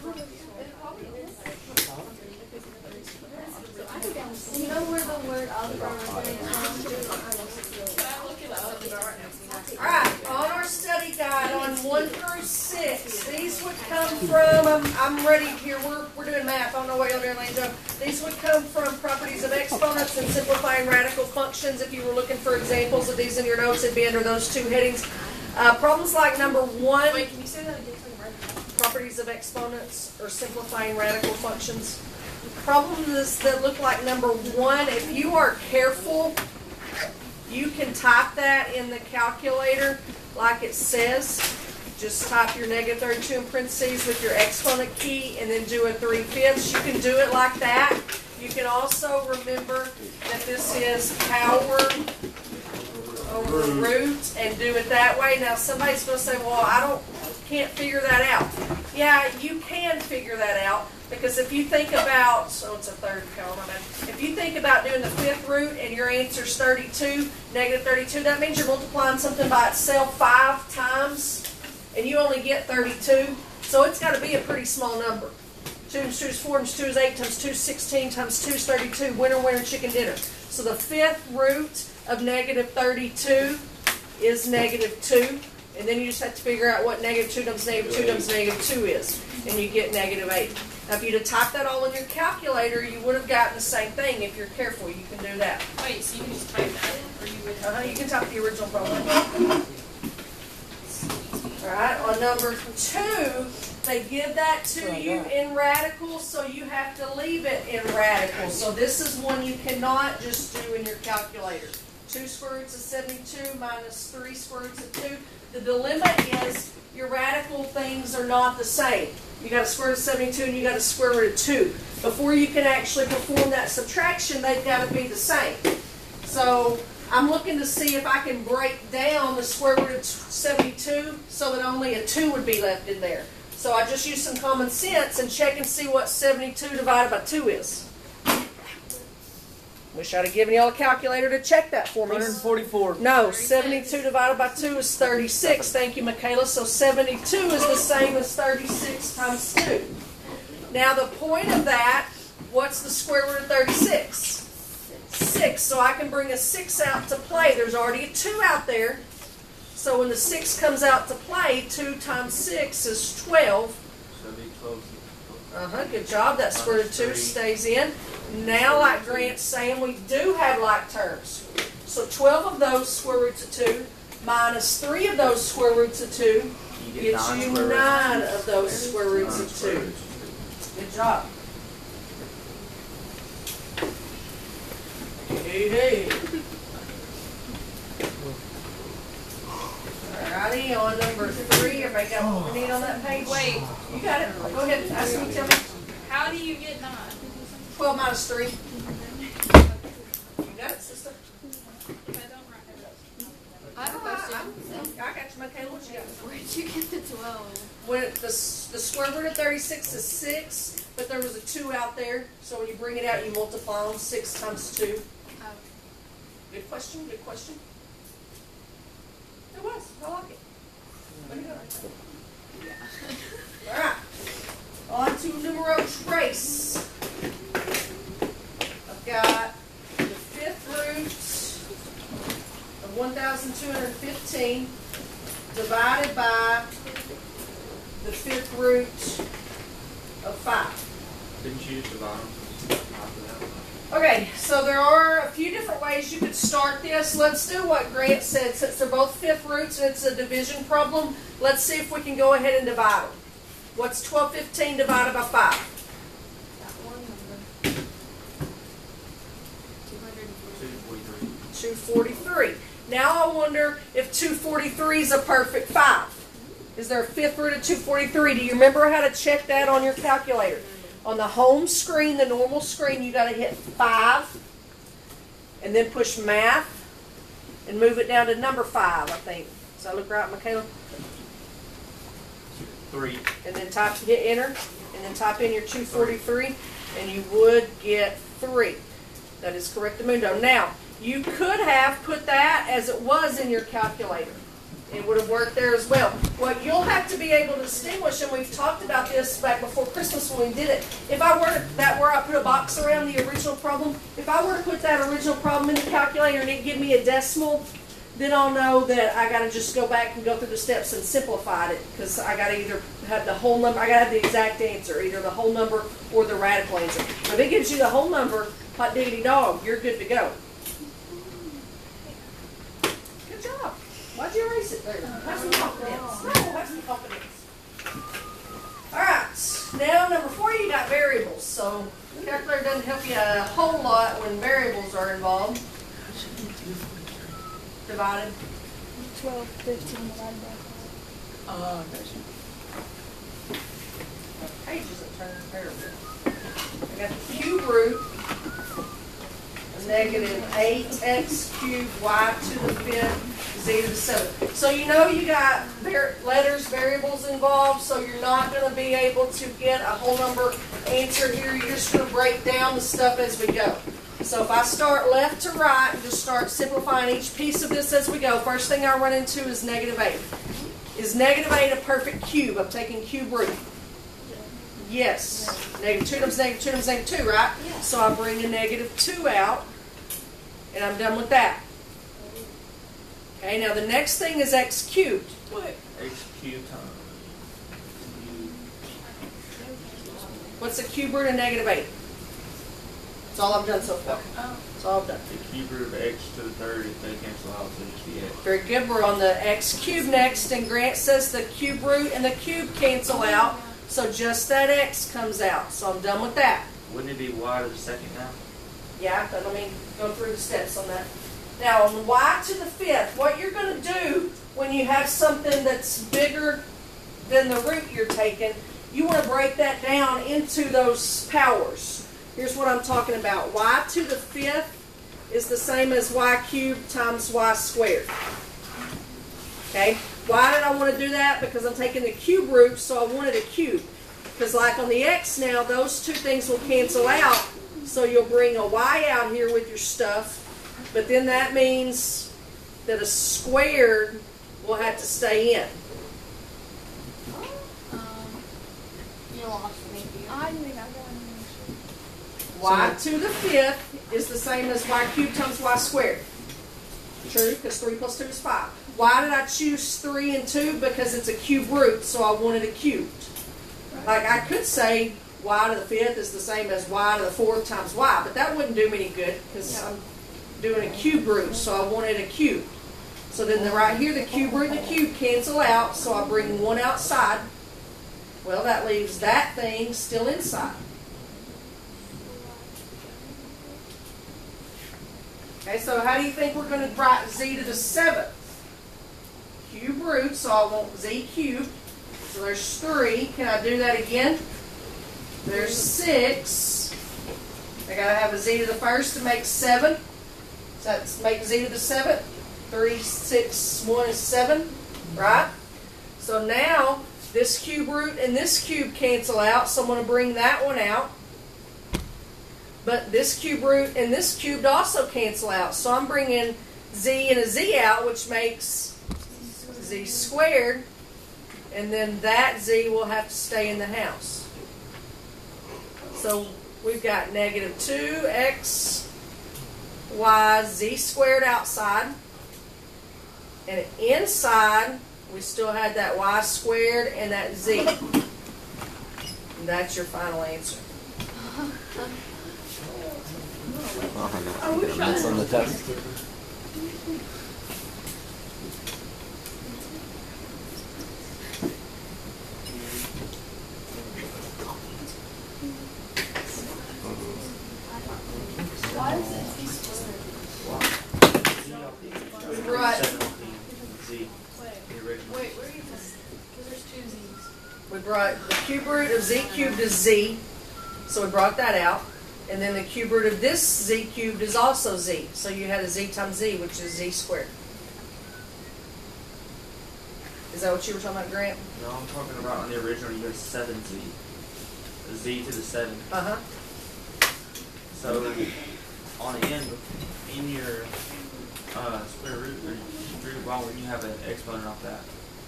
You know where the word algebra Alright, on our study guide on 1 through 6, these would come from, I'm ready here, we're doing math, I don't know what y'all doing, ladies and gentlemen. These would come from properties of exponents and simplifying radical functions. If you were looking for examples of these in your notes, it'd be under those two headings. Problems like number 1. Wait, can you say that again? Properties of exponents or simplifying radical functions. Problems that look like number 1, if you are careful, you can type that in the calculator like it says. Just type your negative 32 in parentheses with your exponent key and then do a 3/5. You can do it like that. You can also remember that this is power over root and do it that way. Now somebody's going to say, well, can't figure that out. Yeah, you can figure that out, because if you think about, so it's a third column, if you think about doing the 5th root and your answer's 32, negative 32, that means you're multiplying something by itself 5 times, and you only get 32, so it's got to be a pretty small number. 2 times 2 is 4 times 2 is 8 times 2 is 16 times 2 is 32, winner, winner, chicken dinner. So the 5th root of negative 32 is negative 2. And then you just have to figure out what negative 2 times negative 2 times negative 2 is. And you get negative 8. Now, if you'd have typed that all in your calculator, you would have gotten the same thing. If you're careful, you can do that. Wait, so you can just type that in? Or you would... You can type the original problem. Alright, on number 2, they give that to you in radicals, so you have to leave it in radicals. So this is one you cannot just do in your calculator. 2 square roots of 72 minus 3 square roots of 2. The dilemma is your radical things are not the same. You got a square root of 72 and you got a square root of 2. Before you can actually perform that subtraction, they've got to be the same. So I'm looking to see if I can break down the square root of 72 so that only a 2 would be left in there. So I just use some common sense and check and see what 72 divided by 2 is. Wish I'd have given y'all a calculator to check that for me. 144. No, 72 divided by 2 is 36. Thank you, Michaela. So 72 is the same as 36 times 2. Now the point of that, what's the square root of 36? 6. So I can bring a 6 out to play. There's already a 2 out there. So when the 6 comes out to play, 2 times 6 is 12. Good job. That square root of 2 stays in. Now, like Grant's saying, we do have like terms. So 12 of those square roots of 2 minus 3 of those square roots of 2 gets you 9 of those square roots of 2. Good job. Hey. Alrighty, on number 3, everybody got what we need on that page? Wait. You got it. Go ahead. Ask me, tell me. How do you get 9? 12 minus 3. You got it, sister? If I don't write it. I have a question. I got you, Michaela. What you got? Where'd you get the 12? When the square root of 36 is 6, but there was a 2 out there, so when you bring it out, you multiply them 6 times 2. Oh. Good question, good question. It was. I like it. Let me go. Yeah. All right. On to numero trace. I've got the 5th root of 1,215 divided by the 5th root of 5. Didn't you use the bottom? Okay, so there are a few different ways you could start this. Let's do what Grant said. Since they're both 5th roots and it's a division problem, let's see if we can go ahead and divide them. What's 1215 divided by 5? That one number. 243. Now I wonder if 243 is a perfect 5. Is there a 5th root of 243? Do you remember how to check that on your calculator? On the home screen, the normal screen, you got to hit 5 and then push math and move it down to number 5, I think. Does that look right, Michaela? 3. And then hit enter and then type in your 243 and you would get 3. That is correct, Mundo. Now, you could have put that as it was in your calculator It would have worked there as well. What you'll have to be able to distinguish, and we've talked about this back before Christmas when we did it, if I were to, that where I put a box around the original problem, if I were to put that original problem in the calculator and it give me a decimal, then I'll know that I got to just go back and go through the steps and simplify it, because I got to either have the whole number, I got to have the exact answer, either the whole number or the radical answer. If it gives you the whole number, hot diggity dog, you're good to go. Good job. Why'd you erase it there? Have some confidence. No, have some confidence. All right. Now, number 4, you got variables. So, the calculator doesn't help you a whole lot when variables are involved. Divided. 12, 15 divided by 5. Pages that turn variable. I got the cube root of negative 8x cubed y to the 5th z to the 7th. So you know you got letters, variables involved, so you're not going to be able to get a whole number answer here. You're just going to break down the stuff as we go. So if I start left to right and just start simplifying each piece of this as we go, first thing I run into is negative 8. Is negative 8 a perfect cube? I'm taking cube root. Yes. Negative 2 times negative 2 times negative 2, right? Yes. So I bring a negative 2 out, and I'm done with that. Okay, now the next thing is x cubed. X cubed times. What's the cube root of negative 8? That's all I've done so far. That's all I've done. The cube root of x to the third, if they cancel out, so just be x. Very good. We're on the x cubed next, and Grant says the cube root and the cube cancel out, so just that x comes out. So I'm done with that. Wouldn't it be y to the second now? Yeah, but let me go through the steps on that. Now, on y to the 5th, what you're going to do when you have something that's bigger than the root you're taking, you want to break that down into those powers. Here's what I'm talking about. Y to the 5th is the same as y cubed times y squared. Okay? Why did I want to do that? Because I'm taking the cube root, so I wanted a cube. Because like on the x now, those two things will cancel out, so you'll bring a y out here with your stuff, but then that means that a squared will have to stay in. You lost me. I think I got it. Y to the 5th is the same as y cubed times y squared. True, because 3 plus 2 is 5. Why did I choose 3 and 2? Because it's a cube root, so I wanted a cubed. Like I could say y to the 5th is the same as y to the 4th times y, but that wouldn't do me any good because I'm doing a cube root, so I wanted a cube. So then right here, the cube root and the cube cancel out, so I bring 1 outside. Well, that leaves that thing still inside. Okay, so how do you think we're going to write z to the 7th? Cube root, so I want z cubed. So there's 3. Can I do that again? There's 6. I got to have a z to the 1st to make 7. So that's make z to the 7th. 3, 6, 1 is 7, right? So now this cube root and this cube cancel out, so I'm going to bring that one out. But this cube root and this cubed also cancel out. So I'm bringing z and a z out, which makes z squared. And then that z will have to stay in the house. So we've got negative 2x, y, z squared outside. And inside, we still had that y squared and that z. And that's your final answer. That's on the test. We brought, Z. The original. Wait, where are you from? Because there's 2 z's. we brought the cube root of z cubed is z. So we brought that out. And then the cube root of this z cubed is also z. So you had a z times z, which is z squared. Is that what you were talking about, Grant? No, I'm talking about on the original, you got 7z. The z to the 7. Uh-huh. So, on the end, in your square root, or Drew, why wouldn't you have an exponent off that?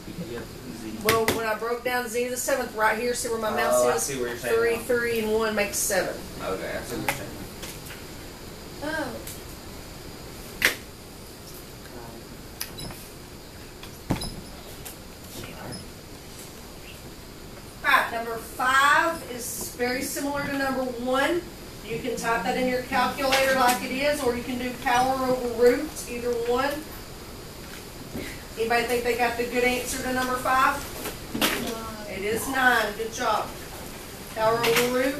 Because you have Z. Well, when I broke down Z to the 7th, right here, see where my mouse Oh, I is? see what you're saying 3, now. 3, and 1 makes 7. Okay, I see what you're saying. Oh. Alright, number 5 is very similar to number 1. You can type that in your calculator like it is, or you can do power over root, either one. Anybody think they got the good answer to number 5? It is 9. Good job. Power over root,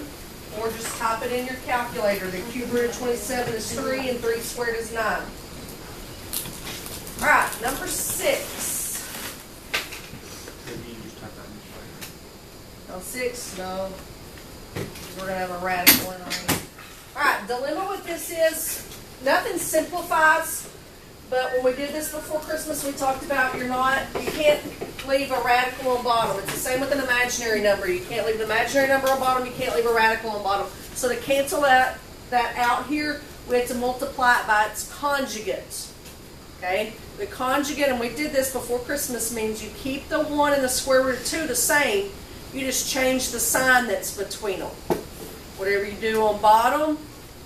or just type it in your calculator. The cube root of 27 is 3, and 3 squared is 9. Alright, number 6. Could you just type that in the On 6, no. We're going to have a radical in our end. Alright, dilemma with this is, nothing simplifies, but when we did this before Christmas, we talked about you can't leave a radical on bottom. It's the same with an imaginary number. You can't leave an imaginary number on bottom, you can't leave a radical on bottom. So to cancel that out here, we have to multiply it by its conjugate. Okay? The conjugate, and we did this before Christmas, means you keep the 1 and the square root of 2 the same. You just change the sign that's between them. Whatever you do on bottom,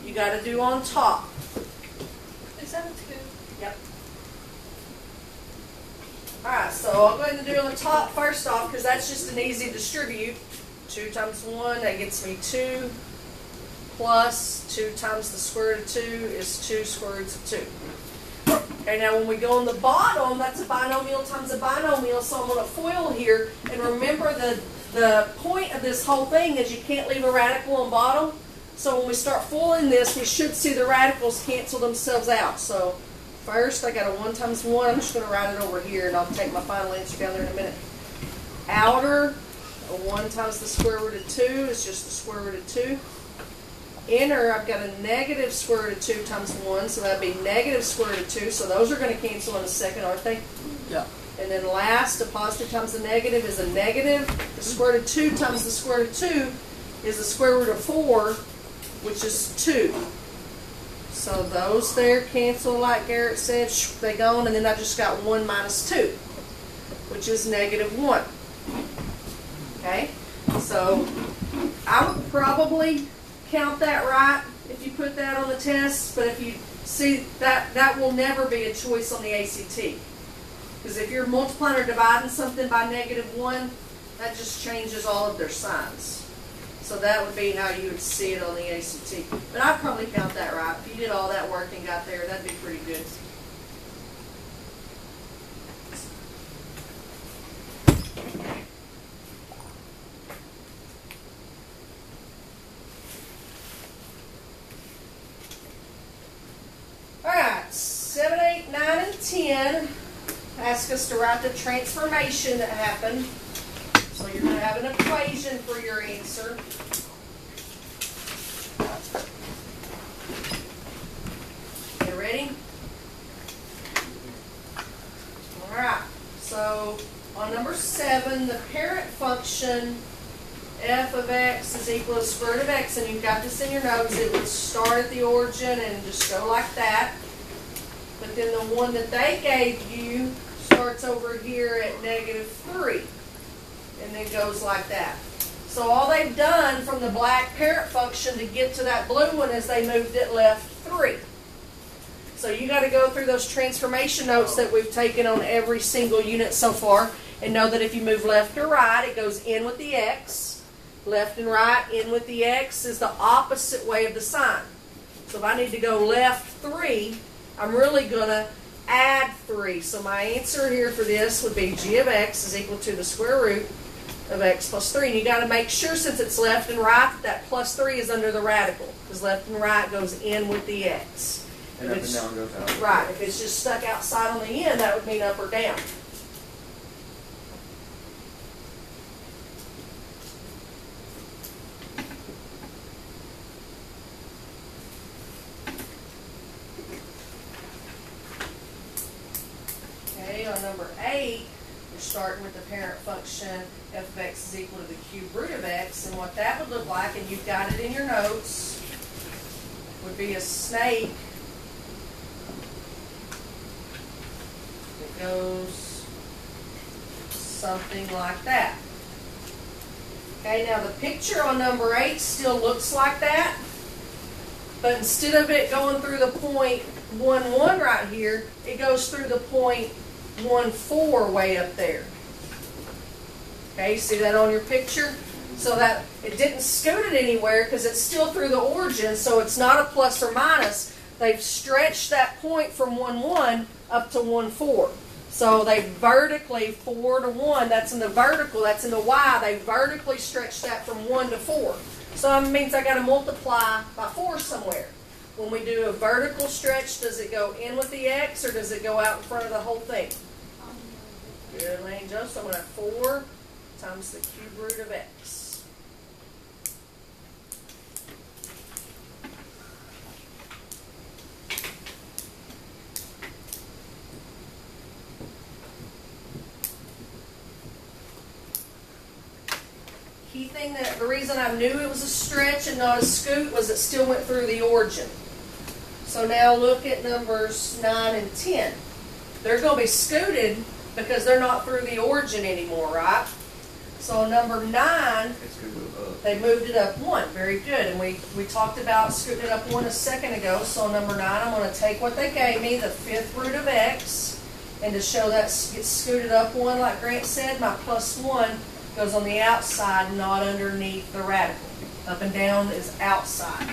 you got to do on top. Is that a 2? Yep. Alright, so I'll go ahead and do on the top first off, because that's just an easy distribute. 2 times 1, that gets me 2, plus 2 times the square root of 2 is 2 square roots of 2. Okay, now when we go on the bottom, that's a binomial times a binomial, so I'm going to FOIL here. And remember, the point of this whole thing is you can't leave a radical on bottom. So when we start FOILing this, we should see the radicals cancel themselves out. So first, I got a 1 times 1. I'm just going to write it over here, and I'll take my final answer down there in a minute. Outer, a 1 times the square root of 2 is just the square root of 2. Inner, I've got a negative square root of 2 times 1, so that'd be negative square root of 2. So those are going to cancel in a second, aren't they? Yeah. And then last, a positive times a negative is a negative. The square root of 2 times the square root of 2 is the square root of 4, which is 2. So those there cancel, like Garrett said, they gone, and then I just got 1 minus 2, which is negative 1. Okay? So I would probably count that right if you put that on the test, but if you see that will never be a choice on the ACT. Because if you're multiplying or dividing something by negative 1, that just changes all of their signs. So that would be how you would see it on the ACT. But I'd probably count that right. If you did all that work and got there, that'd be pretty good. Alright, 7, 8, 9, and 10 ask us to write the transformation that happened. So you're going to have an equation for your answer. You ready? Alright, so on number 7, the parent function f of x is equal to square root of x, and you've got this in your notes. It would start at the origin and just go like that. But then the one that they gave you starts over here at negative 3, and then goes like that. So all they've done from the black parent function to get to that blue one is they moved it left 3. So you got to go through those transformation notes that we've taken on every single unit so far, and know that if you move left or right, it goes in with the x. Left and right, in with the x is the opposite way of the sign. So if I need to go left 3, I'm really going to add 3. So my answer here for this would be g of x is equal to the square root of x plus 3. And you got to make sure, since it's left and right, that plus 3 is under the radical, because left and right goes in with the x. And up and down goes out. Right. If it's just stuck outside on the end, that would mean up or down. Okay, on number 8, we're starting with the parent function f of x is equal to the cube root of x, and what that would look like, and you've got it in your notes, would be a snake that goes something like that. Okay, now the picture on number 8 still looks like that, but instead of it going through the point 1,1 right here, it goes through the point 1,4 way up there. Okay, you see that on your picture? So that it didn't scoot it anywhere because it's still through the origin, so it's not a plus or minus. They've stretched that point from 1,1 up to 1,4. So they vertically 4 to 1, that's in the vertical, that's in the Y, they vertically stretched that from 1 to 4. So that means I got to multiply by 4 somewhere. When we do a vertical stretch, does it go in with the X or does it go out in front of the whole thing? Good, Lane Joe. So I'm going to have 4 times the cube root of X. Key thing that the reason I knew it was a stretch and not a scoot was it still went through the origin. So now look at numbers 9 and 10. They're going to be scooted because they're not through the origin anymore, right? So number 9, It's gonna move up. they moved it up 1. Very good. And we talked about scooting it up 1 a second ago. So number 9, I'm going to take what they gave me, the 5th root of X, and to show that gets scooted up 1, like Grant said, my plus 1 goes on the outside, not underneath the radical. Up and down is outside.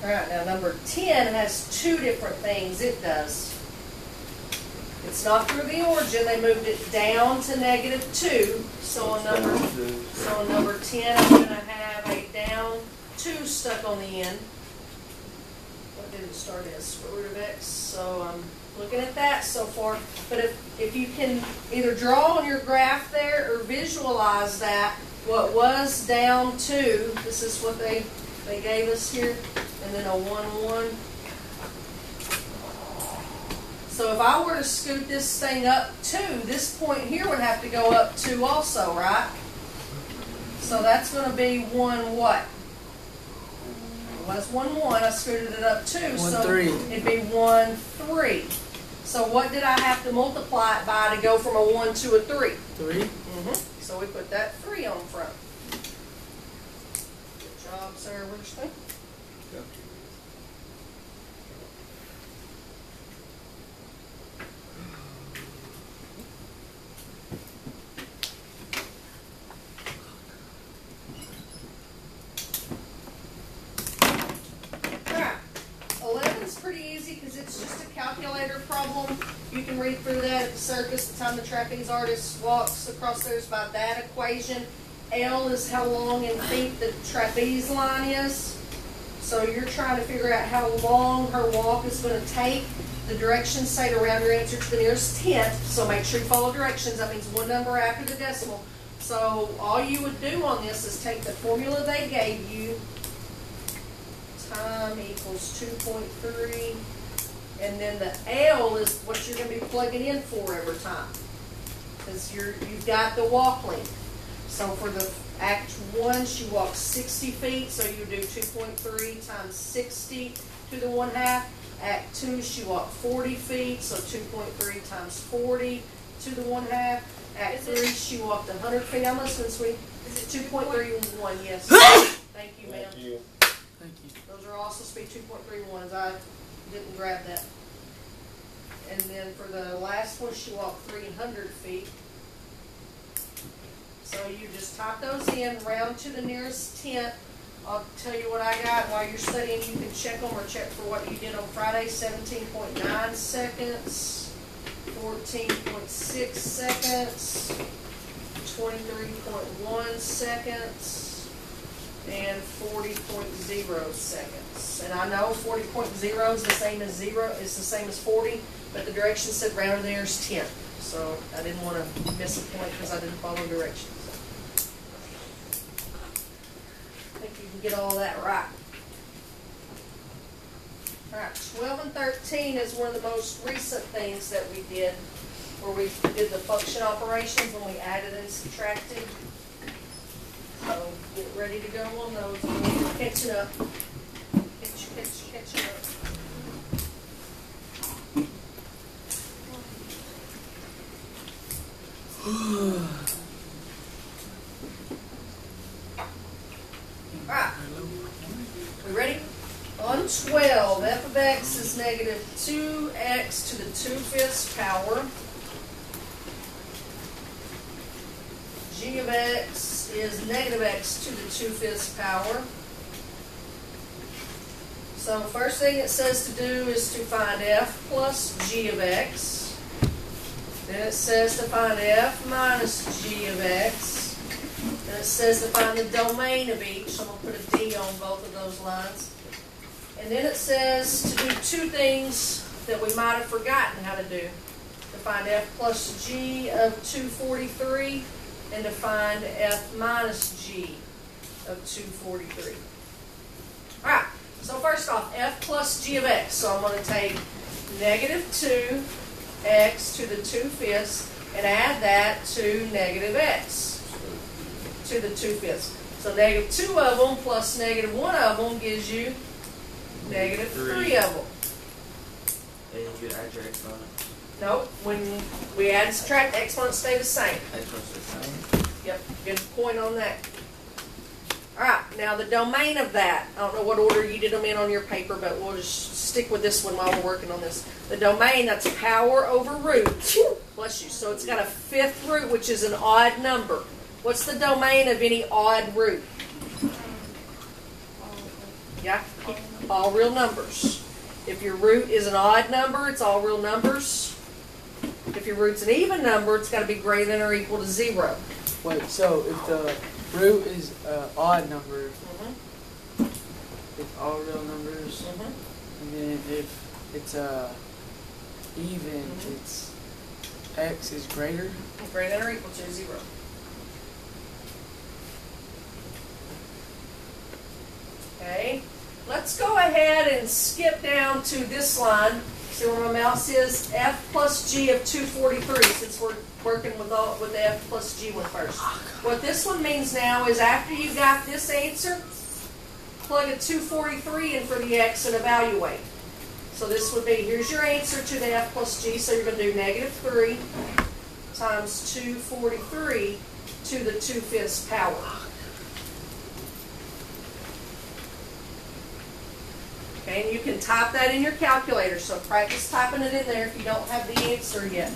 Alright, now number 10 has 2 different things it does. It's not through the origin, they moved it down to -2. So on number 10, I'm going to have a down 2 stuck on the end. What did it start as? Square root of X. So I'm looking at that so far. But if you can either draw on your graph there or visualize that, what was down 2, this is what they gave us here, and then a 1, 1. So if I were to scoot this thing up 2, this point here would have to go up 2 also, right? So that's going to be 1 what? Well, that's 1, 1. I scooted it up 2, 1, so 3. it'd be 1, 3. So what did I have to multiply it by to go from a 1 to a 3? 3. So we put that 3 on front. Good job, Sarah Richland. Alright, 11's pretty easy because it's just a calculator problem. You can read through that at the circus, the time the trapeze artist walks across there is by that equation. L is how long in feet the trapeze line is. So you're trying to figure out how long her walk is going to take. The directions say to round your answer to the nearest tenth, so make sure you follow directions. That means one number after the decimal. So all you would do on this is take the formula they gave you, time equals 2.3, and then the L is what you're going to be plugging in for every time, because you've got the walk length. So for the Act 1, she walked 60 feet, so you do 2.3 times 60 to the 1/2. Act 2, she walked 40 feet, so 2.3 times 40 to the 1/2. Act 3, she walked 100 feet. I'm listening, sweet. Is it 2.31? Yes. Thank you, ma'am. Thank you. Those are all supposed to be 2.31s. I didn't grab that. And then for the last one, she walked 300 feet. So you just type those in, round to the nearest tenth. I'll tell you what I got. While you're studying, you can check them or check for what you did on Friday. 17.9 seconds, 14.6 seconds, 23.1 seconds, and 40.0 seconds. And I know 40.0 is the same as 0, is the same as 40, but the directions said round to the nearest tenth. So I didn't want to miss a point because I didn't follow directions. I think you can get all that right. Alright, 12 and 13 is one of the most recent things that we did, where we did the function operations when we added and subtracted. So get ready to go on those. We'll catch it up. Catch it up. Alright. We ready? On 12, f of x is negative 2x to the 2/5 power. G of x is negative x to the 2/5 power. So the first thing it says to do is to find f plus g of x. Then it says to find f minus g of x. Then it says to find the domain of each. So I'm going to put a D on both of those lines. And then it says to do two things that we might have forgotten how to do. To find f plus g of 243 and to find f minus g of 243. Alright, so first off, f plus g of x. So I'm going to take negative 2x to the 2/5 and add that to negative x to the 2/5. So negative 2 of them plus negative 1 of them gives you negative 3 of them. And you add your exponent. Nope, when we add and subtract, the exponents stay the same. Exponent's the same. Yep, good point on that. Alright, now the domain of that, I don't know what order you did them in on your paper, but we'll just stick with this one while we're working on this. The domain, that's power over root. Bless you. So it's got a 5th root, which is an odd number. What's the domain of any odd root? Yeah, all real numbers. If your root is an odd number, it's all real numbers. If your root's an even number, it's got to be greater than or equal to 0. Wait, so if the root is an odd number, it's all real numbers, and then if it's even, it's x is greater? Greater than or equal to 0. Okay, let's go ahead and skip down to this line. See where my mouse is? F plus g of 243, since we're working with the f plus g one first. What this one means now is after you got this answer, plug a 243 in for the x and evaluate. So this would be, here's your answer to the f plus g, so you're going to do negative 3 times 243 to the 2/5 power. Okay, and you can type that in your calculator, so practice typing it in there if you don't have the answer yet.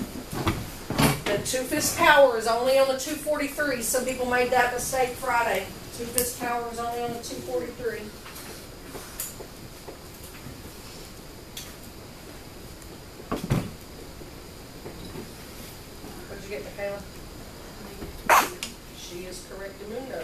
The 2/5 power is only on the 243. Some people made that mistake Friday. 2/5 power is only on the 243. What'd you get, Michaela? She is correct, Mundo.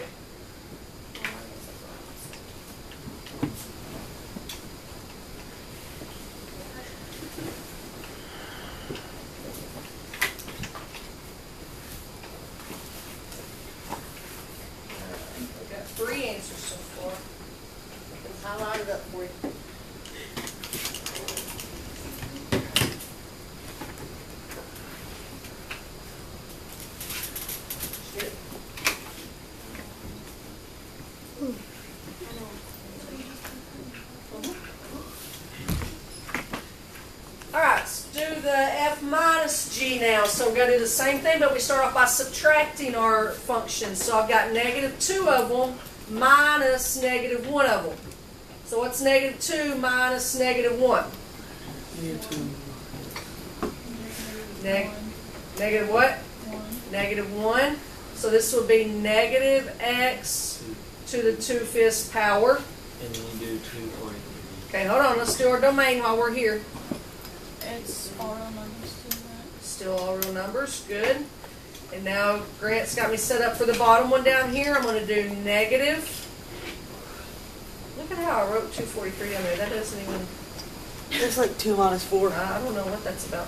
Three answers so far. I can highlight it up for you. Get it? Alright, let's do the f minus g now. So we're going to do the same thing, but we start off by subtracting our functions. So I've got negative 2 of them minus negative 1 of them. So what's negative 2 minus negative 1? Negative what? 1. Negative 1. So this would be negative x to the 2/5 power. And then you do 243. Okay, hold on. Let's do our domain while we're here. It's all real numbers too, right? Still all real numbers. Good. And now Grant's got me set up for the bottom one down here. I'm going to do negative. Look at how I wrote 243 down there. That doesn't even... It's like 2 minus 4. I don't know what that's about.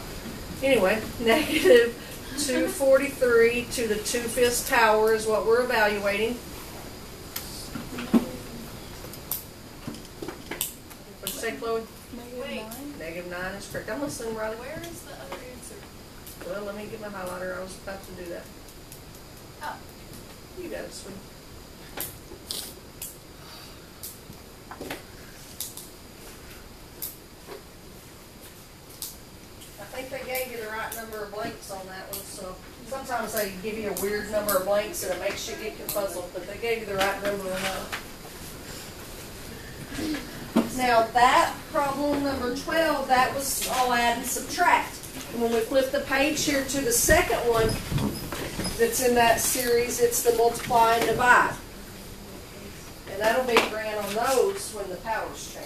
Anyway, negative 243 to the 2/5 power is what we're evaluating. What'd you say, Chloe? Wait. Negative 9 is correct. I'm listening, Riley. Where is the other answer? Well, let me get my highlighter. I was about to do that. Oh. You got it, sweet. I think they gave you the right number of blanks on that one, so sometimes they give you a weird number of blanks and it makes you get confuzzled, but they gave you the right number on that. Now that problem number 12, that was all add and subtract. And when we flip the page here to the second one that's in that series, it's the multiply and divide. And that'll be ran on those when the powers change.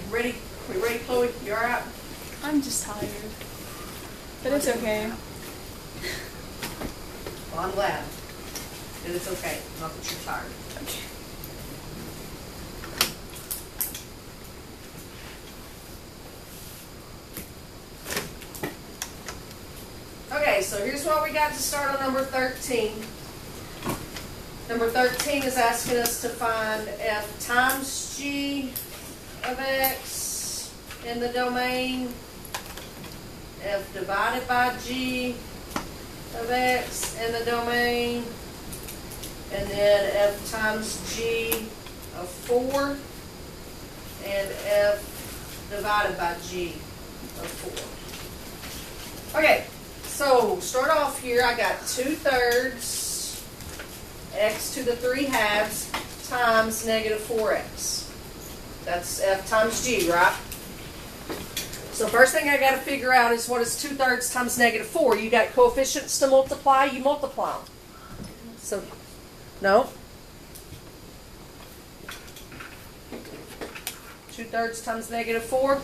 Ready? We ready, Chloe? You all right? I'm just tired. But it's okay. Well, I'm glad that it's okay, not that you're tired. Okay, so here's what we got to start on number 13. Number 13 is asking us to find f times g of x in the domain, f divided by g of x in the domain, and then f times g of 4, and f divided by g of 4. Okay, so start off here. I got 2/3 x to the 3/2 times negative 4x. That's f times g, right? So first thing I got to figure out is what is 2/3 times negative 4. You got coefficients to multiply, you multiply them. So, no. 2/3 times negative 4.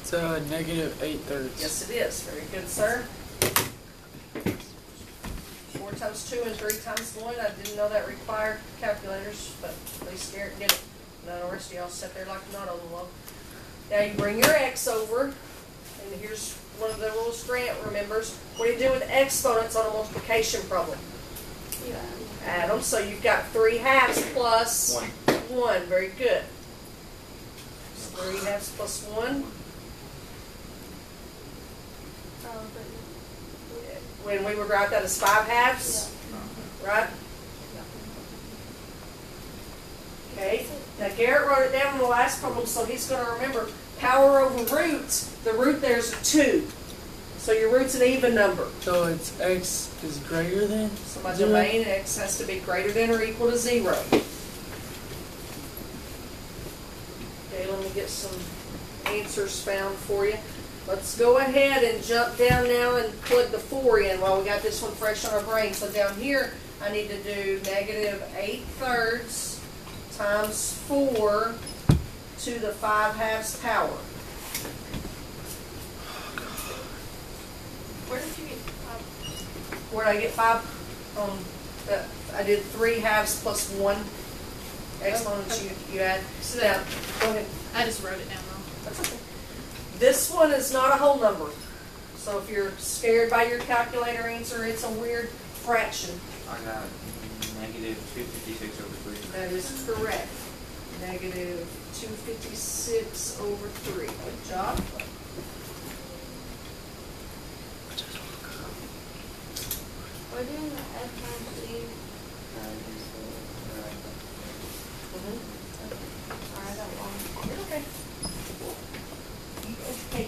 It's negative 8/3. Yes, it is. Very good, sir. 4 times 2 and 3 times 1. I didn't know that required calculators, but please Garrett did it. Now the rest of y'all sit there like you're not on the wall. Now you bring your x over, and here's one of the rules Grant remembers. What do you do with exponents on a multiplication problem? Add them. So you've got 3/2 plus 1. Very good. So 3/2 plus 1. When we would write that as 5/2, right? Okay. Now Garrett wrote it down in the last problem, so he's going to remember power over roots. The root there's a 2, so your root's an even number. So it's x is greater than So my 0? domain x has to be greater than or equal to 0. Okay, let me get some answers found for you. Let's go ahead and jump down now and plug the 4 in while we got this one fresh on our brain. So down here, I need to do negative 8/3 times 4 to the 5/2 power. Where did you get 5? Where did I get 5? I did 3/2 plus 1 exponents you add. So Now, that, go ahead. I just wrote it down wrong. That's okay. This one is not a whole number. So if you're scared by your calculator answer, it's a weird fraction. I got negative 256 over 3. That is correct. Negative 256 over 3. Good job. We're doing the F times G. Sorry, I got one. You're okay. Okay,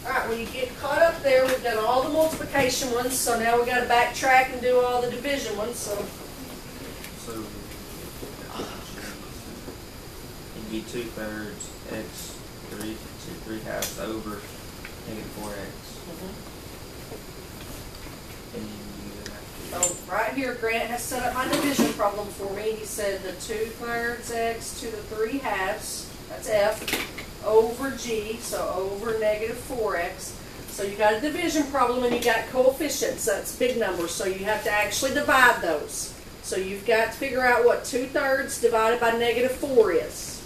Alright, when you get caught up there, we've done all the multiplication ones, so now we've got to backtrack and do all the division ones. So So, it'd be 2/3 x 3/2 over negative 4x. And then you would have to. right right here, Grant has set up my division problem for me. He said the 2/3 x to the 3/2, that's F, over G, so over negative 4x. So you got a division problem and you got coefficients, that's big numbers, so you have to actually divide those. So you've got to figure out what 2/3 divided by negative 4 is.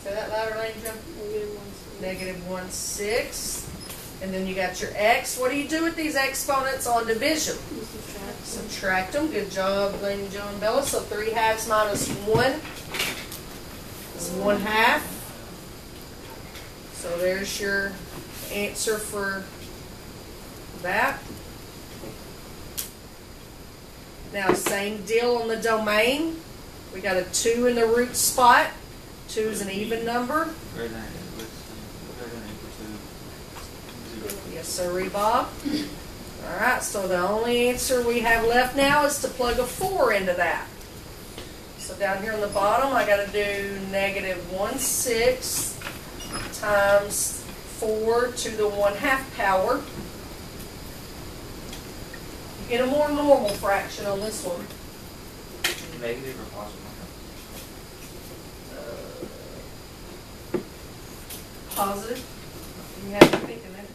Say that louder, Angel. Negative 1/6. And then you got your x. What do you do with these exponents on division? Subtract them. Good job, Lady Jo and Bella. So 3/2 minus 1 is 1/2. So there's your answer for that. Now, same deal on the domain. We got a 2 in the root spot. 2 is an even number. Greater than equal to 0. Yes, sir, Bob. All right, so the only answer we have left now is to plug a 4 into that. So down here on the bottom, I got to do negative 1/6 times 4 to the 1/2 power. You get a more normal fraction on this one. Negative or positive? Positive. You have to think of it.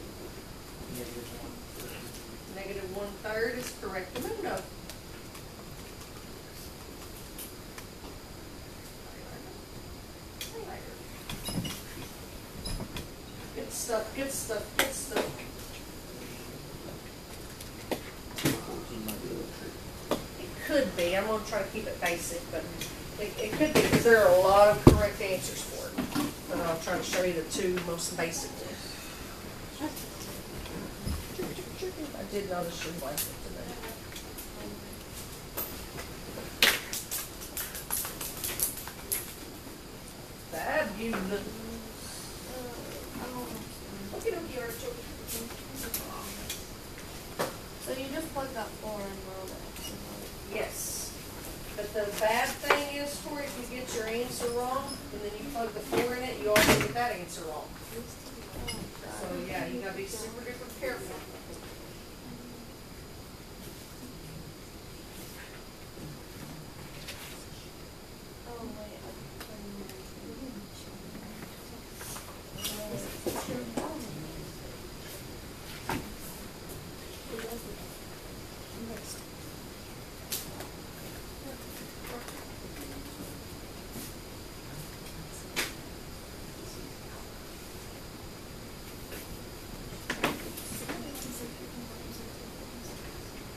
Negative 1/3 is correctamundo. Good stuff, good stuff, good stuff. 14 might be a little tricky. It could be. I'm going to try to keep it basic, but it could be because there are a lot of correct answers for it. But I'll try to show you the 2 most basic ones. I did notice your blanket today. Fabulous. Okay, okay, Archie. So you just plug that 4 in row the X in Yes. But the bad thing is, Tori, if you get your answer wrong, and then you plug the 4 in it, you always get that answer wrong. So yeah, you gotta be super duper careful. Oh, wait.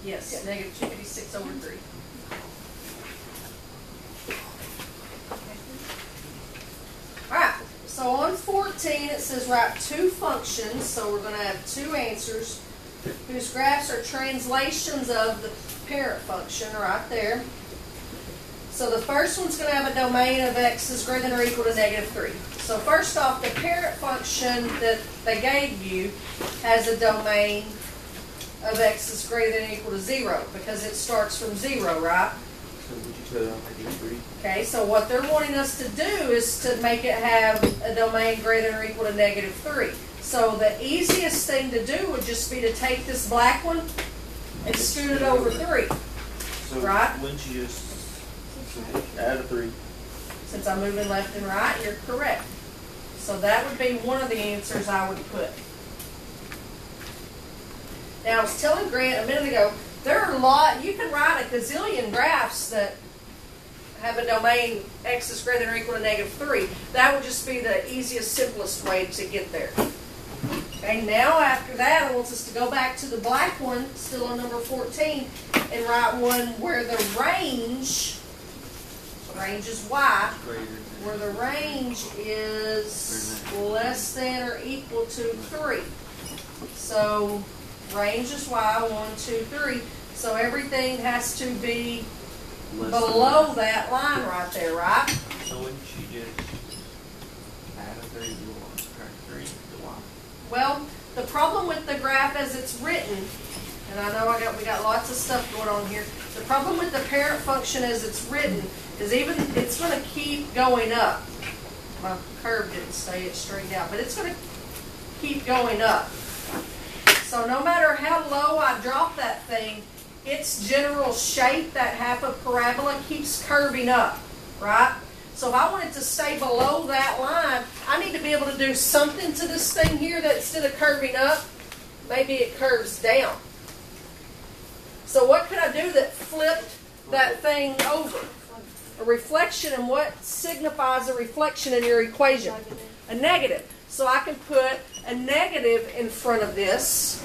Yes, negative 256 over 3. Alright, so on 14 it says write 2 functions, so we're going to have 2 answers whose graphs are translations of the parent function right there. So the first one's going to have a domain of x is greater than or equal to negative 3. So first off, the parent function that they gave you has a domain of x is greater than or equal to 0 because it starts from 0, right? So would you set it off like 3? Okay, so what they're wanting us to do is to make it have a domain greater than or equal to negative 3. So the easiest thing to do would just be to take this black one and scoot it over 3. So Right. wouldn't you just add a 3? Since I'm moving left and right, you're correct. So that would be one of the answers I would put. Now, I was telling Grant a minute ago, there are a lot, you can write a gazillion graphs that have a domain x is greater than or equal to negative 3. That would just be the easiest, simplest way to get there. Okay, now after that, I want us to go back to the black one, still on number 14, and write one where the range is y, Greater where the range is less than or equal to 3. So range is y, 1, 2, 3. So everything has to be than below that line right there, right? So wouldn't you just add a 3 to y, subtract 3 to y? Well, the problem with the graph as it's written, and I know we got lots of stuff going on here. The problem with the parent function as it's written is even it's going to keep going up. my curve didn't stay, it straightened out, but it's gonna keep going up. So no matter how low I drop that thing, its general shape, that half a parabola, keeps curving up, right? So if I want it to stay below that line, I need to be able to do something to this thing here that instead of curving up, maybe it curves down. So what could I do that flipped that thing over? A reflection, and what signifies a reflection in your equation? A negative. So I can put a negative in front of this,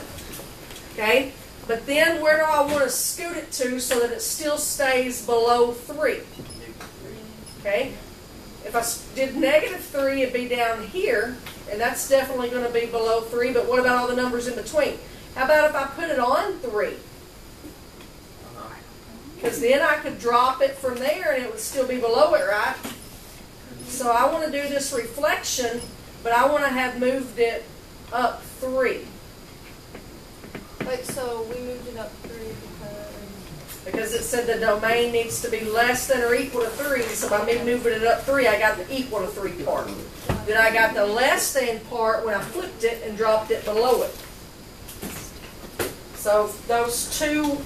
okay? But then where do I want to scoot it to so that it still stays below 3? Okay? If I did -3, it'd be down here, and that's definitely going to be below 3, but what about all the numbers in between? How about if I put it on 3? Because then I could drop it from there and it would still be below it, right? So I want to do this reflection, but I want to have moved it up 3. Wait, so we moved it up 3 Because it said the domain needs to be less than or equal to 3. So by me moving it up 3, I got the equal to 3 part. Then I got the less than part when I flipped it and dropped it below it. So those two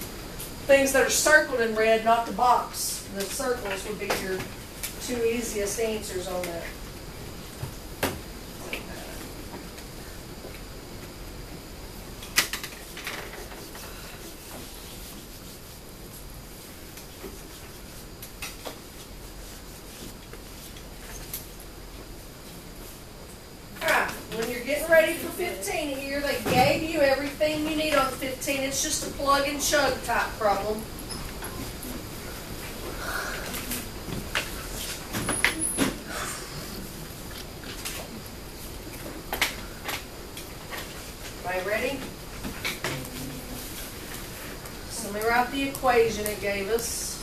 things that are circled in red, not the box, the circles would be your two easiest answers on that. Alright, when you're getting ready for 15 here, they gave you everything you need on 15. It's just a plug and chug type problem. Everybody ready? So let me write the equation it gave us.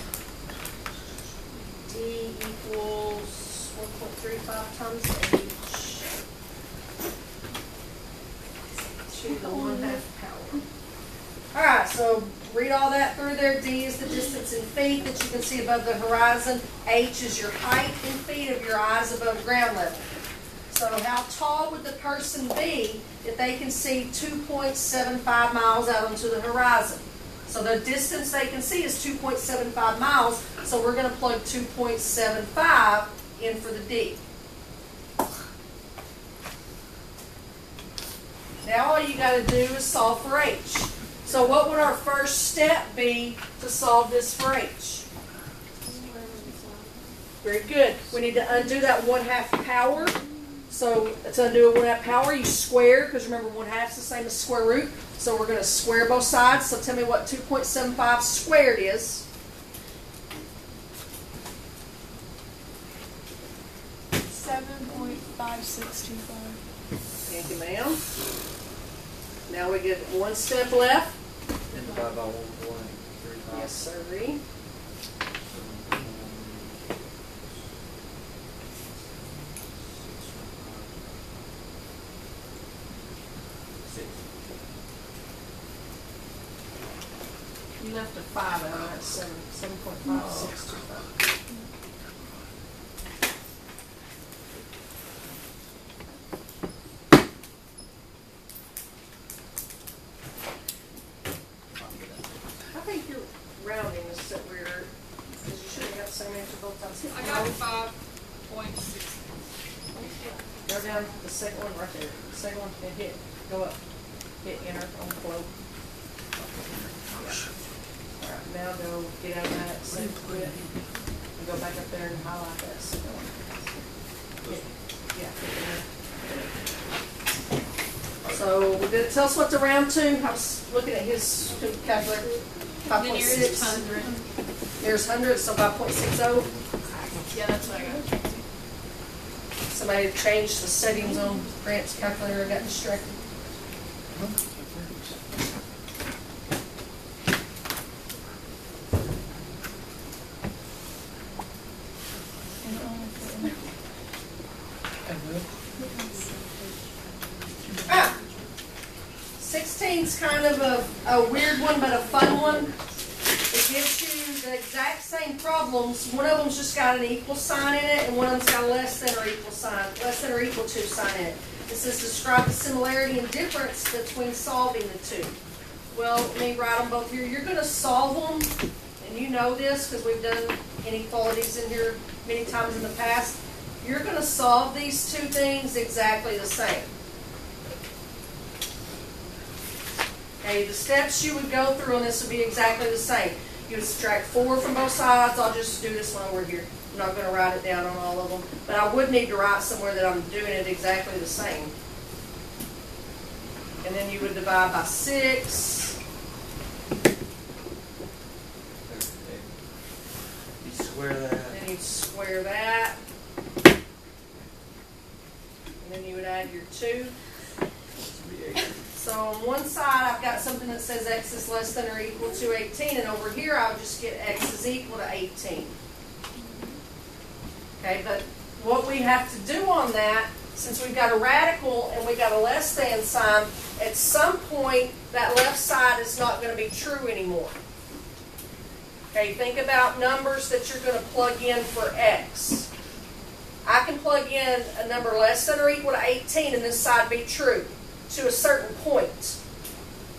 D equals 1.35 times H. To the 1/2 power. Alright, so read all that through there. D is the distance in feet that you can see above the horizon. H is your height in feet of your eyes above ground level. So how tall would the person be if they can see 2.75 miles out onto the horizon? So the distance they can see is 2.75 miles, so we're going to plug 2.75 in for the D. Now all you got to do is solve for H. So what would our first step be to solve this for H? Very good. We need to undo that 1/2 power. So to undo a 1/2 power, you square, because remember 1/2 is the same as square root. So we're going to square both sides. So tell me what 2.75 squared is. 7.5625. Thank you, ma'am. Now we get one step left. And divide by 1.35. Yes, sir. You left a 5 out of that 7.5625. I think your rounding is so weird, because you should have got the same answer both times. I got 5.6. Go down to the second one right there. The second one, and hit. Go up. Hit enter on the float. Alright, now go get out of that, save quit, and go back up there and highlight that second one. Hit, yeah, hit enter. So, did it tell us what to round to? I was looking at his calculator. The nearest 5.6. 100. There's 100, so 5.60. Yeah, that's what I got. Somebody changed the settings on Grant's calculator and got distracted. Ah, 16's kind of a weird one, but a fun one. It gives you the exact same problems. One of them's just got an equal sign in it, and one of them's got a less than or equal sign, less than or equal to sign in it. It says describe the similarity and difference between solving the two. Well, let me write them both here. You're going to solve them, and you know this because we've done inequalities in here many times in the past. You're going to solve these two things exactly the same. Okay, the steps you would go through on this would be exactly the same. You would subtract 4 from both sides. I'll just do this one over here. I'm not going to write it down on all of them. But I would need to write somewhere that I'm doing it exactly the same. And then you would divide by 6. You square that. Then you'd square that. And then you would add your 2. This would be 8. So on one side, I've got something that says x is less than or equal to 18, and over here, I'll just get x is equal to 18. Okay, but what we have to do on that, since we've got a radical and we've got a less than sign, at some point, that left side is not going to be true anymore. Okay, think about numbers that you're going to plug in for x. I can plug in a number less than or equal to 18 and this side be true to a certain point.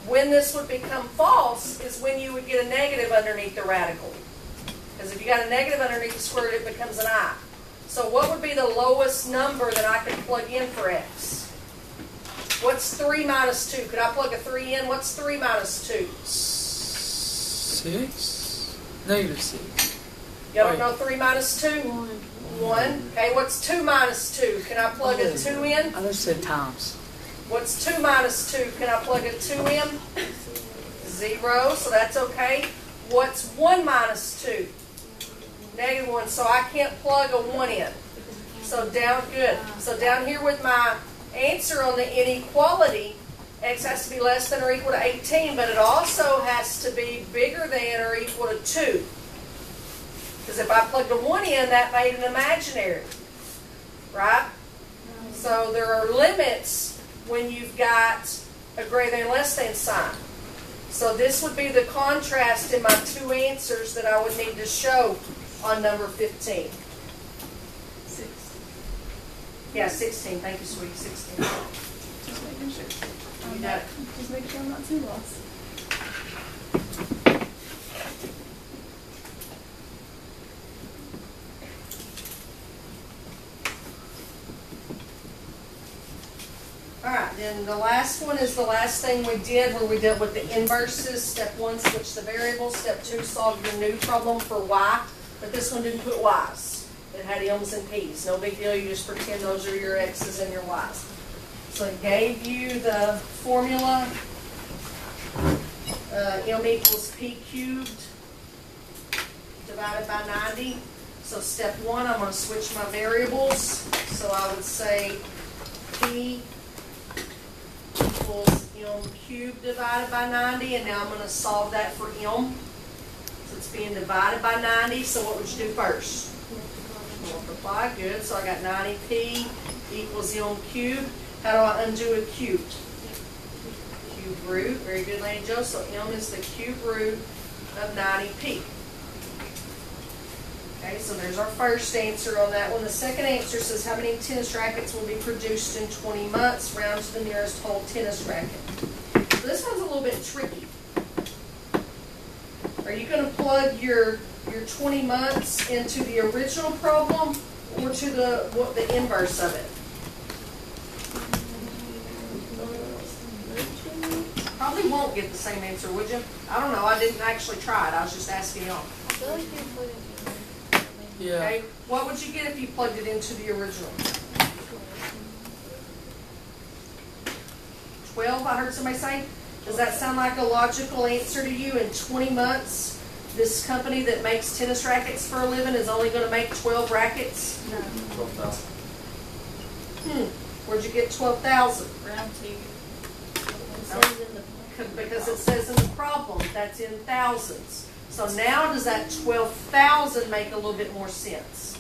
When this would become false is when you would get a negative underneath the radical. Because if you got a negative underneath the square root, it becomes an I. So what would be the lowest number that I could plug in for x? What's 3 minus 2? Could I plug a 3 in? What's 3 minus 2? 6? Negative 6. You don't know 3 minus 2? 1. Okay, what's 2 minus 2? Can I plug a 2 in? I just said times. What's 2 minus 2? Can I plug a 2 in? 0, so that's okay. What's 1 minus 2? Negative 1, so I can't plug a 1 in. So down, good. So down here with my answer on the inequality, x has to be less than or equal to 18, but it also has to be bigger than or equal to 2. Because if I plugged a 1 in, that made an imaginary. Right? So there are limits when you've got a greater than less than sign. So this would be the contrast in my two answers that I would need to show on number 15. 6. Yeah, 16. Thank you, sweetie. 16. Just making sure. You got it. Just making sure I'm not too lost. Alright, then the last one is the last thing we did where we dealt with the inverses. Step 1, switch the variables. Step 2, solve your new problem for y. But this one didn't put y's. It had m's and p's. No big deal. You just pretend those are your x's and your y's. So it gave you the formula. M equals p cubed divided by 90. So step 1, I'm going to switch my variables. So I would say p equals m cubed divided by 90, and now I'm going to solve that for m. So it's being divided by 90, so what would you do first? Multiply, good. So I got 90p equals m cubed. How do I undo a cubed? Cube root, very good, Lady Jo. So m is the cube root of 90p. Okay, so there's our first answer on that one. The second answer says how many tennis rackets will be produced in 20 months? Round to the nearest whole tennis racket. So this one's a little bit tricky. Are you going to plug your 20 months into the original problem or to the inverse of it? Probably won't get the same answer, would you? I don't know. I didn't actually try it. I was just asking y'all. I feel like you put it Yeah. Okay, what would you get if you plugged it into the original? 12, I heard somebody say. Does that sound like a logical answer to you? In 20 months, this company that makes tennis rackets for a living is only going to make 12 rackets? No. 12,000. Where'd you get 12,000? Round 2. It says in the Because it says in the problem, that's in thousands. So now does that 12,000 make a little bit more sense?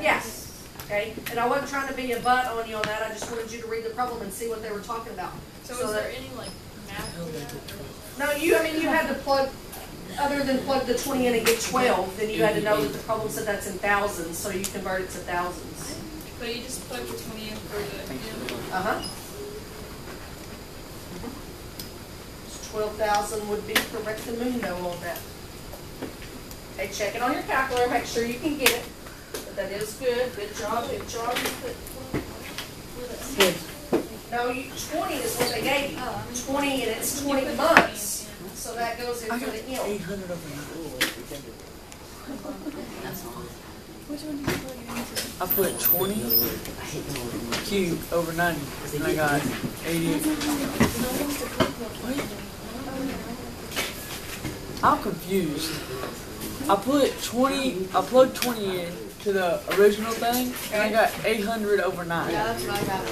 Yes. Okay, and I wasn't trying to be a butt on you on that. I just wanted you to read the problem and see what they were talking about. So So is that- there any like math to that? No, you had to plug other than plug the 20 in and get 12, then you had to know that the problem said that's in thousands, so you convert it to thousands. But you just plug the 20 in for the, Uh-huh. 12,000 would be correctamundo on that. Okay, check it on your calculator, make sure you can get it. But that is good, good job, good job. No, 20 is what they gave you. 20 and it's 20 months. So that goes I into got the M. 800 over 9. I put 20 cubed over 90, and I got 88. What? I'm confused. I plugged 20 in to the original thing, and I got 800 over 9. Yeah, that's what I got.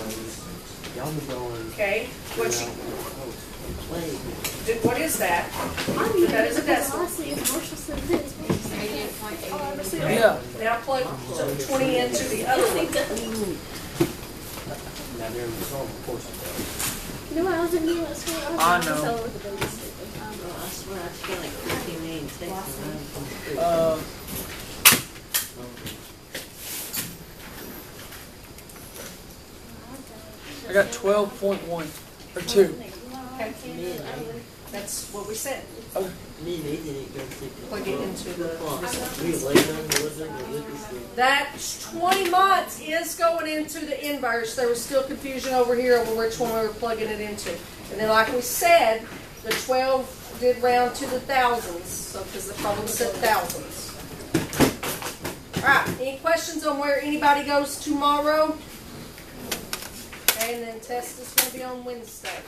Y'all be going. Okay, what is that? That is a decimal. Yeah. Now plug 20 into the other one. Now there was all course. You know, I was in New York School. I know. I swear, I feel like 15 names. I got 12.1 or 2. That's what we said. Me, they didn't go to Plug it into the. we lay down the living and look at the That 20 months is going into the inverse. There was still confusion over here over which one we were plugging it into. And then like we said, the 12 did round to the thousands, so because the problem said thousands. All right, any questions on where anybody goes tomorrow? Okay, and then test is going to be on Wednesday.